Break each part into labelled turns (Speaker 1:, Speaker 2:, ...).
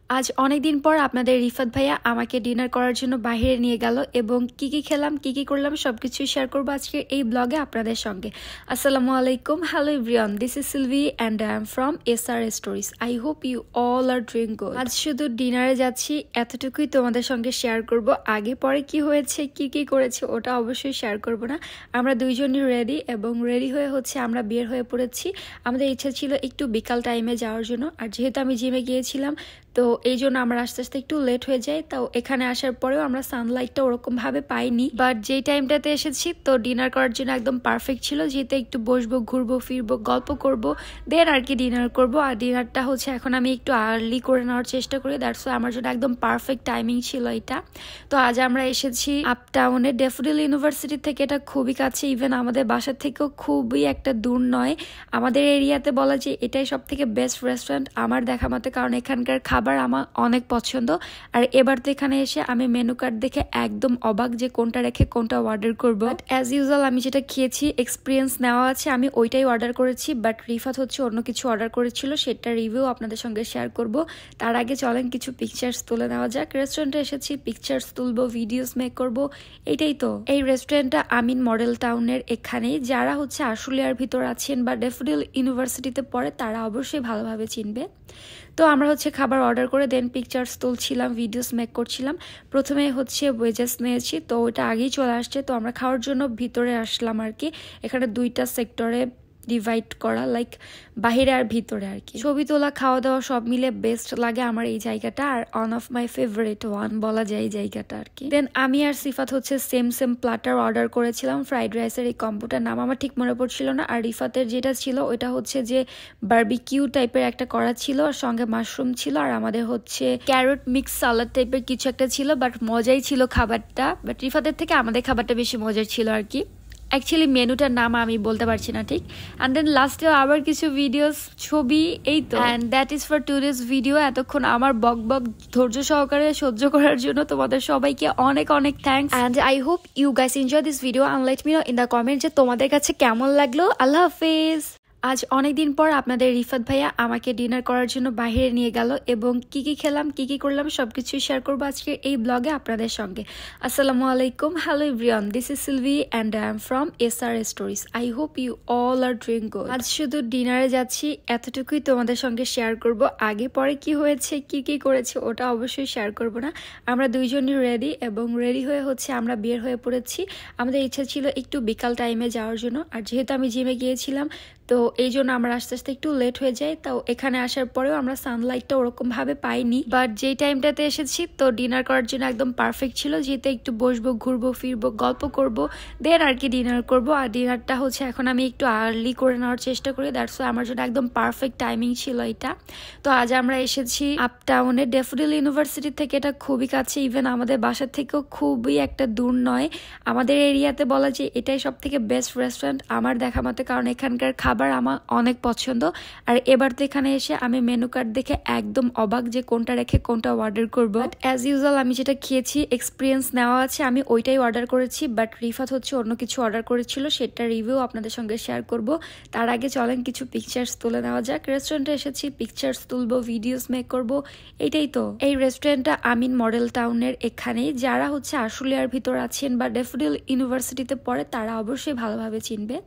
Speaker 1: আজ অনেক দিন পর আপনাদের রিফাত ভাইয়া আমাকে ডিনার করার জন্য বাইরে নিয়ে গেল এবং কি কি খেলাম কি কি করলাম সবকিছু শেয়ার করব আজকে এই ব্লগে আপনাদের সঙ্গে। আসসালামু আলাইকুম, hello everyone, this is Silvi and I am from SR stories. I hope you all are doing good. আজ শুধু ডিনারে যাচ্ছি, এতটুকুই তোমাদের সঙ্গে শেয়ার করব। আগে পরে কি হয়েছে কি কি করেছে ওটা অবশ্যই শেয়ার করব না। আমরা দুইজনই রেডি এবং রেডি হয়ে আমরা বের হয়ে পড়েছি। আমাদের ইচ্ছা ছিল একটু বিকাল টাইমে যাওয়ার জন্য, আর যেহেতু আমি জিমে গিয়েছিলাম তো এই জন্য আমরা আস্তে আস্তে একটু লেট হয়ে যাই। তো এখানে আসার পরেও আমরা সানলাইটটা ওরকম ভাবে পাইনি, বাট যেই টাইমটাতে এসেছি তো ডিনার করার জন্য একদম পারফেক্ট ছিল। যেহেতু একটু বসবো, ঘুরবো ফিরবো, গল্প করব, দেন আর কি ডিনার করব। আর ডিনারটা এখন আমি একটু আর্লি করে নেওয়ার চেষ্টা করি, দ্যাটস ওয়াই আমার জন্য একদম পারফেক্ট টাইমিং ছিল এটা। তো আজ আমরা এসেছি আপ টাউনে ড্যাফোডিল ইউনিভার্সিটি থেকে। এটা খুবই কাছে, ইভেন আমাদের বাসা থেকেও খুবই একটা দূর নয়। আমাদের এরিয়াতে বলা যায় এটাই সব থেকে বেস্ট রেস্টুরেন্ট আমার দেখা মতে, কারণ এখানকার খাবার আমার অনেক পছন্দ। আর এবার তো এখানে এসে আমি মেনু কার্ড দেখে একদম অবাক যে কোনটা রেখে কোনটা অর্ডার করব। বাট অ্যাজ ইউজুয়াল আমি যেটা খেয়েছি, এক্সপিরিয়েন্স নেওয়া আছে, আমি ওইটাই অর্ডার করেছি। বাট রিফাত অন্য কিছু অর্ডার করেছিল, সেটা রিভিউ আপনাদের সঙ্গে শেয়ার করব। তার আগে চলেন কিছু পিকচার্স তুলে নেওয়া যাক। রেস্টুরেন্টে এসেছি, পিকচার্স তুলবো, ভিডিওস মেক করব, এইটাই তো। এই রেস্টুরেন্টটা আমিন মডেল টাউনের এখানেই। যারা আশুলিয়ার ভিতর আছেন বা ড্যাফোডিল ইউনিভার্সিটিতে পড়ে তারা অবশ্যই ভালোভাবে চিনবে। তো আমরা খাবার অর্ডার করে দেন পিকচার্স তুলছিলাম, ভিডিওস মেক করছিলাম। প্রথমে ওয়েজেস নিয়েছি, তো ওইটা আগেই চলে আসছে। তো আমরা খাওয়ার জন্য ভিতরে আসলাম আর কি। এখানে দুইটা সেক্টরে ডিভাইড করা, লাইক বাহিরে আর ভিতরে আর কি। ছবি তোলা, খাওয়া দাওয়া সব মিলে বেস্ট লাগে আমার এই জায়গাটা, আর one of my favourite one বলা যায় এই জায়গাটা আর কি। দেন আমি আর সিফাত সেম প্ল্যাটার অর্ডার করেছিলাম। ফ্রাইড রাইসের এই কম্বোটার নাম আমার ঠিক মনে পড়ছিল না। আর রিফাতের যেটা ছিল ওইটা যে বারবিকিউ টাইপের একটা করা ছিল, আর সঙ্গে মাশরুম ছিল, আর আমাদের ক্যারট মিক্স সালাড টাইপের কিছু একটা ছিল। বাট মজাই ছিল খাবারটা, বাট রিফাতের থেকে আমাদের খাবারটা বেশি মজার ছিল আর কি। অ্যাকচুয়ালি মেনুটার নাম আমি বলতে পারছি না ঠিক। অ্যান্ড দেন লাস্টেও আবার কিছু ভিডিওস, ছবি, এই তো। And that is for today's video. এতক্ষণ আমার বক ধৈর্য সহকারে সহ্য করার জন্য তোমাদের সবাইকে অনেক অনেক thanks. And I hope you guys enjoy this video and let me know in the comment যে তোমাদের কাছে কেমন লাগলো। আল্লাহ হাফেজ। আজ অনেকদিন পর আপনাদের রিফাত ভাইয়া আমাকে ডিনার করার জন্য বাইরে নিয়ে গেল এবং কি কি খেলাম কি কি করলাম সবকিছু শেয়ার করবো আজকে এই ব্লগে আপনাদের সঙ্গে। আসসালামু আলাইকুম, hello everyone, this is Silvi and I am from SR stories. I hope you all are doing good. আজ শুধু ডিনারে যাচ্ছি, এতটুকুই তোমাদের সঙ্গে শেয়ার করব। আগে পরে কি হয়েছে কি কি করেছে ওটা অবশ্যই শেয়ার করব না। আমরা দুইজনই রেডি এবং রেডি হয়ে আমরা বের হয়ে পড়েছি। আমাদের ইচ্ছা ছিল একটু বিকাল টাইমে যাওয়ার জন্য, আর যেহেতু আমি জিমে গিয়েছিলাম তো এই জন্য আমরা আস্তে আস্তে একটু লেট হয়ে যাই। তো এখানে আসার পরেও আমরা সানলাইটটা ওরকম ভাবে পাইনি, বাট যেই টাইমটাতে এসেছি তো ডিনার করার জন্য একদম পারফেক্ট ছিল। যেহেতু একটু বসবো, ঘুরবো ফিরবো, গল্প করব, দেন আর কি ডিনার করব। আর ডিনারটা এখন আমি একটু আর্লি করে নেওয়ার চেষ্টা করি, দ্যাটস ওয়াই আমার জন্য একদম পারফেক্ট টাইমিং ছিল এটা। তো আজ আমরা এসেছি আপ টাউনে ড্যাফোডিল ইউনিভার্সিটি থেকে। এটা খুবই কাছে, ইভেন আমাদের বাসা থেকেও খুবই একটা দূর নয়। আমাদের এরিয়াতে বলা যায় এটাই সব থেকে বেস্ট রেস্টুরেন্ট আমার দেখা মতে, কারণ এখানকার খাবার আমার অনেক পছন্দ। আর এবার তো এখানে এসে আমি মেনু কার্ড দেখে একদম অবাক যে কোনটা রেখে কোনটা অর্ডার করব। বাট অ্যাজ ইউজুয়াল আমি যেটা খেয়েছি, এক্সপিরিয়েন্স নেওয়া আছে, আমি ওইটাই অর্ডার করেছি। বাট রিফাত অন্য কিছু অর্ডার করেছিল, সেটা রিভিউ আপনাদের সঙ্গে শেয়ার করব। তার আগে চলেন কিছু পিকচার্স তুলে নেওয়া যাক। রেস্টুরেন্টে এসেছি, পিকচার্স তুলবো, ভিডিওস মেক করব, এইটাই তো। এই রেস্টুরেন্টটা আমিন মডেল টাউনের এখানেই। যারা আশুলিয়ার ভিতর আছেন বা ড্যাফোডিল ইউনিভার্সিটিতে পড়ে তারা অবশ্যই ভালোভাবে চিনবে।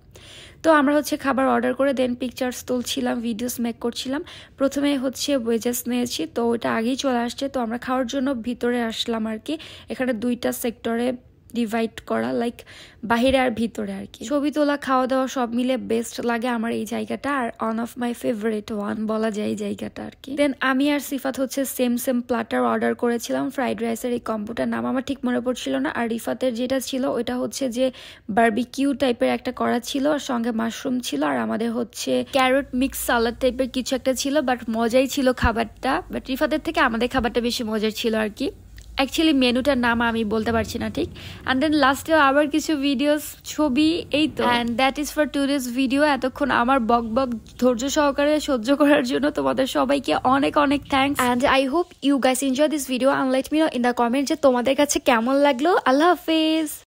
Speaker 1: তো আমরা খাবার অর্ডার করে দেন পিকচার্স তুলছিলাম, ভিডিওস মেক করছিলাম। প্রথমে ওয়েজেস নিয়েছি, তো ওইটা আগেই চলে আসছে। তো আমরা খাওয়ার জন্য ভিতরে আসলাম আর কি। এখানে দুইটা সেক্টরে ডিভাইড করা, লাইক বাহিরে আর ভিতরে আর কি। ছবি তোলা, খাওয়া দাওয়া সব মিলে বেস্ট লাগে আমার এই জায়গাটা, আর one of my favourite one বলা যায় এই জায়গাটা আর কি। দেন আমি আর সিফাত সেম প্ল্যাটার অর্ডার করেছিলাম। ফ্রাইড রাইসের এই কম্বোটার নাম আমার ঠিক মনে পড়ছিল না। আর রিফাতের যেটা ছিল ওইটা যে বারবিকিউ টাইপের একটা করা ছিল, আর সঙ্গে মাশরুম ছিল, আর আমাদের ক্যারট মিক্স সালাড টাইপের কিছু একটা ছিল। বাট মজাই ছিল খাবারটা, বাট রিফাতের থেকে আমাদের খাবারটা বেশি মজার ছিল আর কি। অ্যাকচুয়ালি মেনুটার নাম আমি বলতে পারছি না ঠিক। অ্যান্ড দেন লাস্টেও আবার কিছু ভিডিওস, ছবি, এই তো। And that is for today's video. এতক্ষণ আমার বক ধৈর্য সহকারে সহ্য করার জন্য তোমাদের সবাইকে অনেক অনেক thanks. And I hope you guys enjoy this video and let me know in the comment যে তোমাদের কাছে কেমন লাগলো। আল্লাহ হাফেজ।